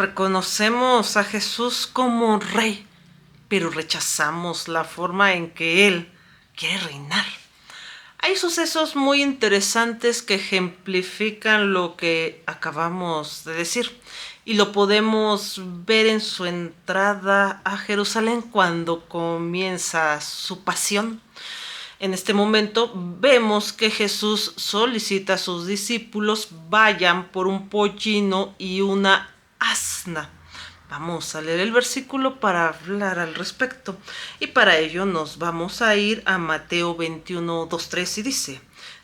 Reconocemos a Jesús como Rey, pero rechazamos la forma en que Él quiere reinar. Hay sucesos muy interesantes que ejemplifican lo que acabamos de decir y lo podemos ver en su entrada a Jerusalén cuando comienza su pasión. En este momento vemos que Jesús solicita a sus discípulos vayan por un pollino y una asna. Vamos a leer el versículo para hablar al respecto. Y para ello nos vamos a ir a Mateo 21, 2, 3 y dice,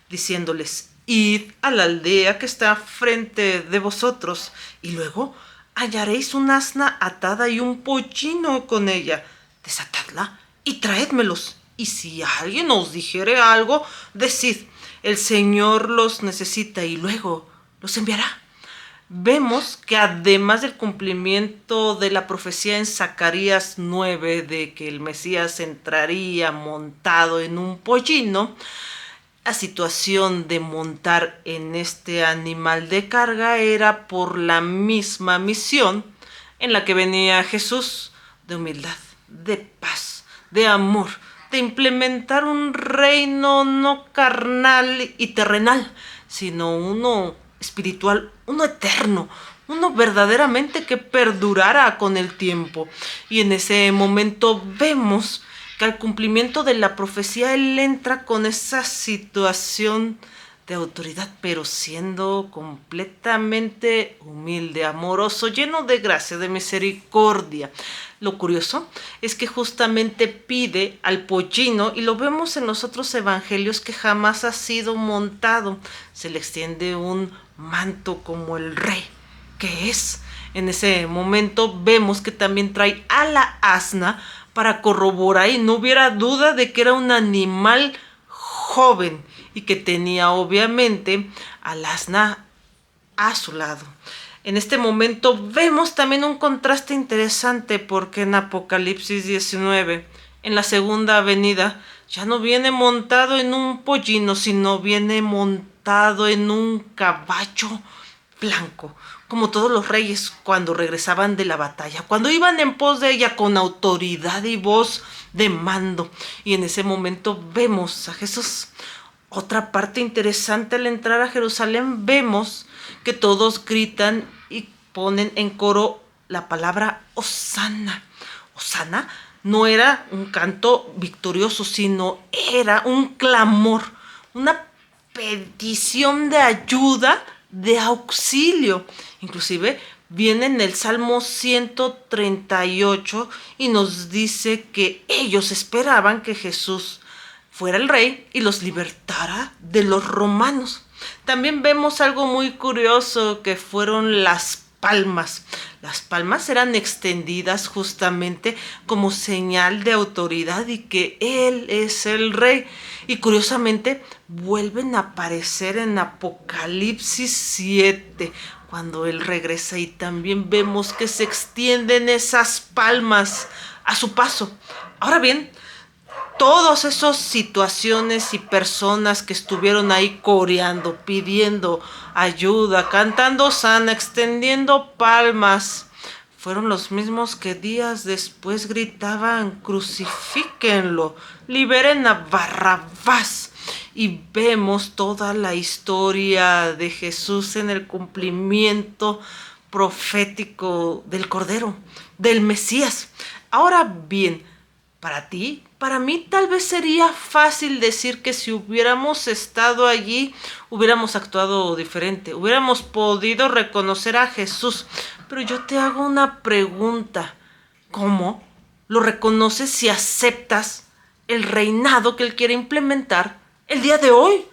diciéndoles, id a la aldea que está frente de vosotros y luego hallaréis un asna atada y un pollino con ella. Desatadla y traédmelos. Y si alguien os dijere algo, decid, el Señor los necesita y luego los enviará. Vemos que además del cumplimiento de la profecía en Zacarías 9 de que el Mesías entraría montado en un pollino, la situación de montar en este animal de carga era por la misma misión en la que venía Jesús, de humildad, de paz, de amor, de implementar un reino no carnal y terrenal, sino uno espiritual, uno eterno, uno verdaderamente que perdurara con el tiempo. Y en ese momento vemos que al cumplimiento de la profecía Él entra con esa situación de autoridad, pero siendo completamente humilde, amoroso, lleno de gracia, de misericordia. Lo curioso es que justamente pide al pollino, y lo vemos en los otros evangelios, que jamás ha sido montado. Se le extiende un manto como el rey que es. En ese momento vemos que también trae a la asna para corroborar y no hubiera duda de que era un animal joven y que tenía obviamente al asna a su lado. En este momento vemos también un contraste interesante porque en Apocalipsis 19, en la segunda venida, ya no viene montado en un pollino, sino viene montado en un caballo blanco, como todos los reyes cuando regresaban de la batalla, cuando iban en pos de ella con autoridad y voz de mando. Y en ese momento vemos a Jesús. Otra parte interesante al entrar a Jerusalén, vemos que todos gritan y ponen en coro la palabra Hosana. Hosana no era un canto victorioso, sino era un clamor, una petición de ayuda, de auxilio. Inclusive viene en el Salmo 138 y nos dice que ellos esperaban que Jesús fuera el rey y los libertara de los romanos. También vemos algo muy curioso, que fueron las palmas. Las palmas eran extendidas justamente como señal de autoridad y que Él es el rey. Y curiosamente vuelven a aparecer en Apocalipsis 7, cuando Él regresa, y también vemos que se extienden esas palmas a su paso. Ahora bien, todas esas situaciones y personas que estuvieron ahí coreando, pidiendo ayuda, cantando sana, extendiendo palmas, fueron los mismos que días después gritaban, crucifíquenlo, liberen a Barrabás. Y vemos toda la historia de Jesús en el cumplimiento profético del Cordero, del Mesías. Ahora bien, para ti, para mí tal vez sería fácil decir que si hubiéramos estado allí, hubiéramos actuado diferente, hubiéramos podido reconocer a Jesús. Pero yo te hago una pregunta. ¿Cómo lo reconoces si aceptas el reinado que Él quiere implementar el día de hoy?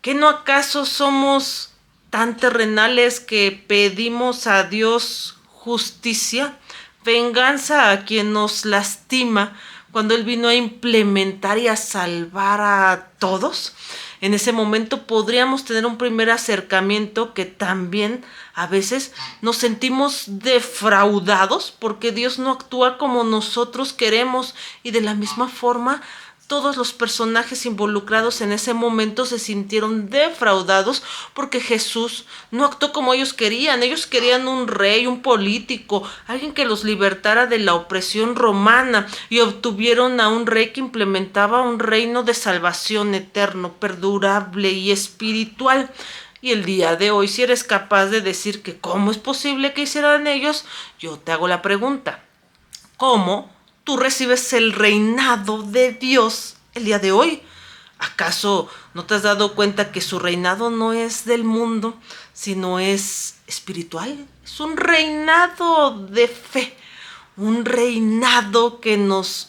¿Que no acaso somos tan terrenales que pedimos a Dios justicia, venganza a quien nos lastima, cuando Él vino a implementar y a salvar a todos? En ese momento podríamos tener un primer acercamiento, que también a veces nos sentimos defraudados porque Dios no actúa como nosotros queremos, y de la misma forma todos los personajes involucrados en ese momento se sintieron defraudados porque Jesús no actuó como ellos querían. Ellos querían un rey, un político, alguien que los libertara de la opresión romana, y obtuvieron a un rey que implementaba un reino de salvación eterno, perdurable y espiritual. Y el día de hoy, si eres capaz de decir que cómo es posible que hicieran ellos, yo te hago la pregunta: ¿cómo tú recibes el reinado de Dios el día de hoy? ¿Acaso no te has dado cuenta que su reinado no es del mundo, sino es espiritual? Es un reinado de fe, un reinado que nos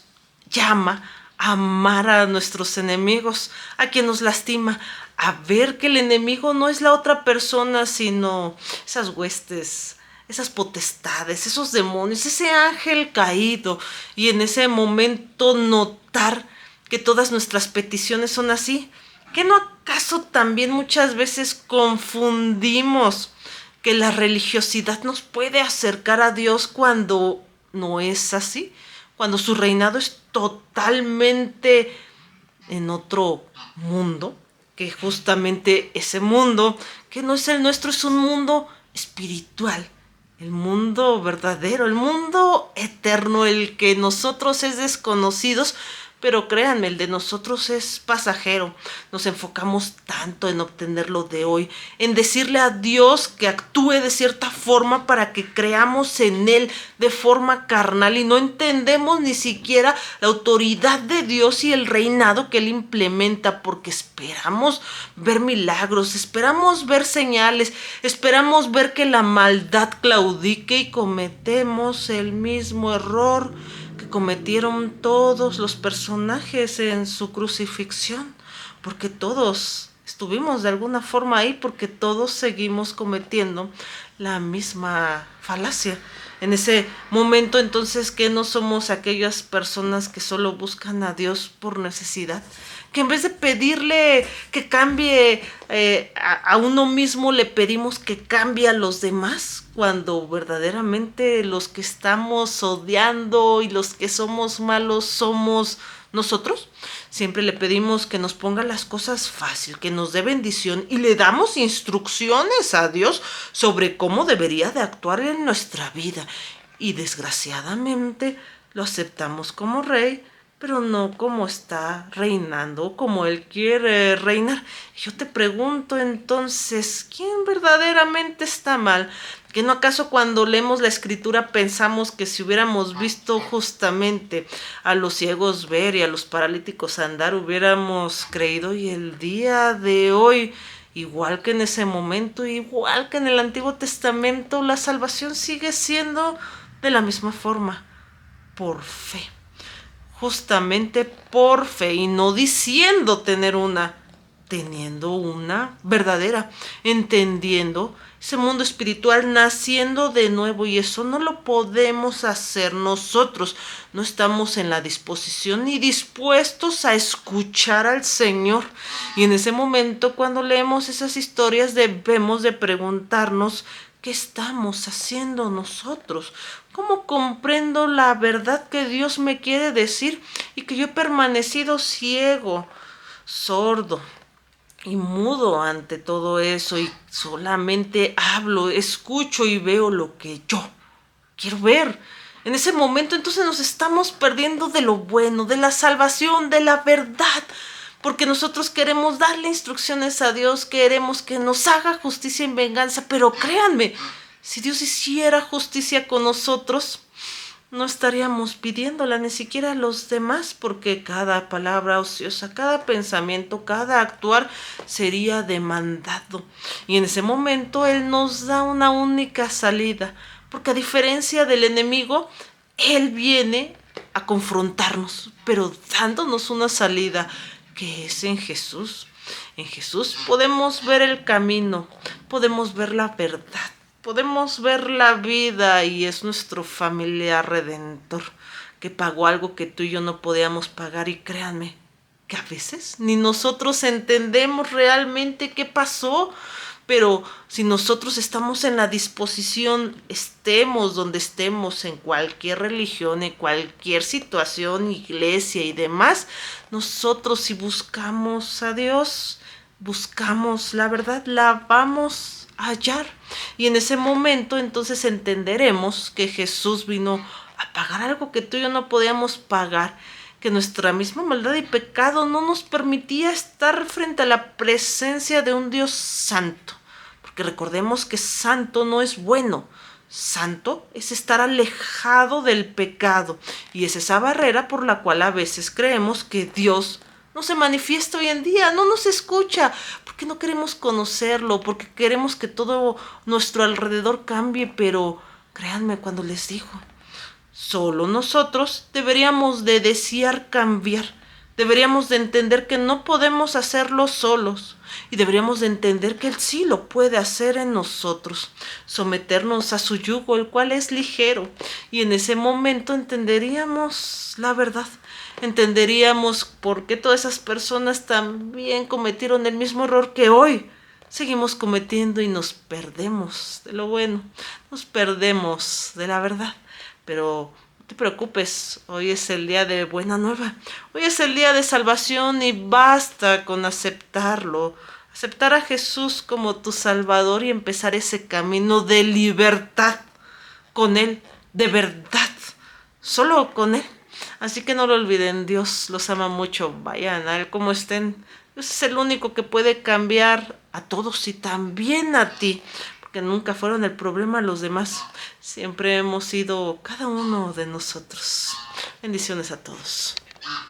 llama a amar a nuestros enemigos, a quien nos lastima, a ver que el enemigo no es la otra persona, sino esas huestes, esas potestades, esos demonios, ese ángel caído, y en ese momento notar que todas nuestras peticiones son así. ¿Que no acaso también muchas veces confundimos que la religiosidad nos puede acercar a Dios cuando no es así? Cuando su reinado es totalmente en otro mundo, que justamente ese mundo, que no es el nuestro, es un mundo espiritual, el mundo verdadero, el mundo eterno, el que nosotros es desconocidos. Pero créanme, el de nosotros es pasajero. Nos enfocamos tanto en obtener lo de hoy, en decirle a Dios que actúe de cierta forma para que creamos en Él de forma carnal, y no entendemos ni siquiera la autoridad de Dios y el reinado que Él implementa, porque esperamos ver milagros, esperamos ver señales, esperamos ver que la maldad claudique, y cometemos el mismo error que cometieron todos los personajes en su crucifixión, porque todos estuvimos de alguna forma ahí, porque todos seguimos cometiendo la misma falacia. En ese momento, entonces, ¿qué no somos aquellas personas que solo buscan a Dios por necesidad? Que en vez de pedirle que cambie a uno mismo, le pedimos que cambie a los demás, cuando verdaderamente los que estamos odiando y los que somos malos somos nosotros. Siempre le pedimos que nos ponga las cosas fácil, que nos dé bendición, y le damos instrucciones a Dios sobre cómo debería de actuar en nuestra vida. Y desgraciadamente lo aceptamos como rey, pero no como está reinando, como Él quiere reinar. Yo te pregunto entonces, ¿quién verdaderamente está mal? ¿Que no acaso cuando leemos la escritura pensamos que si hubiéramos visto justamente a los ciegos ver y a los paralíticos andar, hubiéramos creído? Y el día de hoy, igual que en ese momento, igual que en el Antiguo Testamento, la salvación sigue siendo de la misma forma, por fe. Justamente por fe, y no diciendo tener una, teniendo una verdadera, entendiendo ese mundo espiritual, naciendo de nuevo. Y eso no lo podemos hacer nosotros. No estamos en la disposición ni dispuestos a escuchar al Señor. Y en ese momento, cuando leemos esas historias, debemos de preguntarnos: ¿qué estamos haciendo nosotros? ¿Cómo comprendo la verdad que Dios me quiere decir, y que yo he permanecido ciego, sordo y mudo ante todo eso, y solamente hablo, escucho y veo lo que yo quiero ver? En ese momento entonces nos estamos perdiendo de lo bueno, de la salvación, de la verdad, porque nosotros queremos darle instrucciones a Dios, queremos que nos haga justicia en venganza. Pero créanme, si Dios hiciera justicia con nosotros, no estaríamos pidiéndola ni siquiera a los demás, porque cada palabra ociosa, cada pensamiento, cada actuar sería demandado. Y en ese momento Él nos da una única salida, porque a diferencia del enemigo, Él viene a confrontarnos, pero dándonos una salida, que es en Jesús. En Jesús podemos ver el camino, podemos ver la verdad, podemos ver la vida, y es nuestro familiar redentor que pagó algo que tú y yo no podíamos pagar. Y créanme que a veces ni nosotros entendemos realmente qué pasó, pero si nosotros estamos en la disposición, estemos donde estemos, en cualquier religión, en cualquier situación, iglesia y demás, nosotros si buscamos a Dios, buscamos la verdad, la vamos a hallar. Y en ese momento entonces entenderemos que Jesús vino a pagar algo que tú y yo no podíamos pagar, que nuestra misma maldad y pecado no nos permitía estar frente a la presencia de un Dios santo. Porque recordemos que santo no es bueno. Santo es estar alejado del pecado. Y es esa barrera por la cual a veces creemos que Dios no se manifiesta hoy en día, no nos escucha, porque no queremos conocerlo, porque queremos que todo nuestro alrededor cambie, pero créanme cuando les digo, solo nosotros deberíamos de desear cambiar, deberíamos de entender que no podemos hacerlo solos y deberíamos de entender que Él sí lo puede hacer en nosotros, someternos a su yugo, el cual es ligero, y en ese momento entenderíamos la verdad, entenderíamos por qué todas esas personas también cometieron el mismo error que hoy seguimos cometiendo y nos perdemos de lo bueno, nos perdemos de la verdad. Pero no te preocupes, hoy es el día de buena nueva, hoy es el día de salvación y basta con aceptarlo, aceptar a Jesús como tu Salvador y empezar ese camino de libertad con Él, de verdad, solo con Él. Así que no lo olviden, Dios los ama mucho, vayan a Él como estén. Dios es el único que puede cambiar a todos y también a ti, porque nunca fueron el problema los demás, siempre hemos sido cada uno de nosotros. Bendiciones a todos.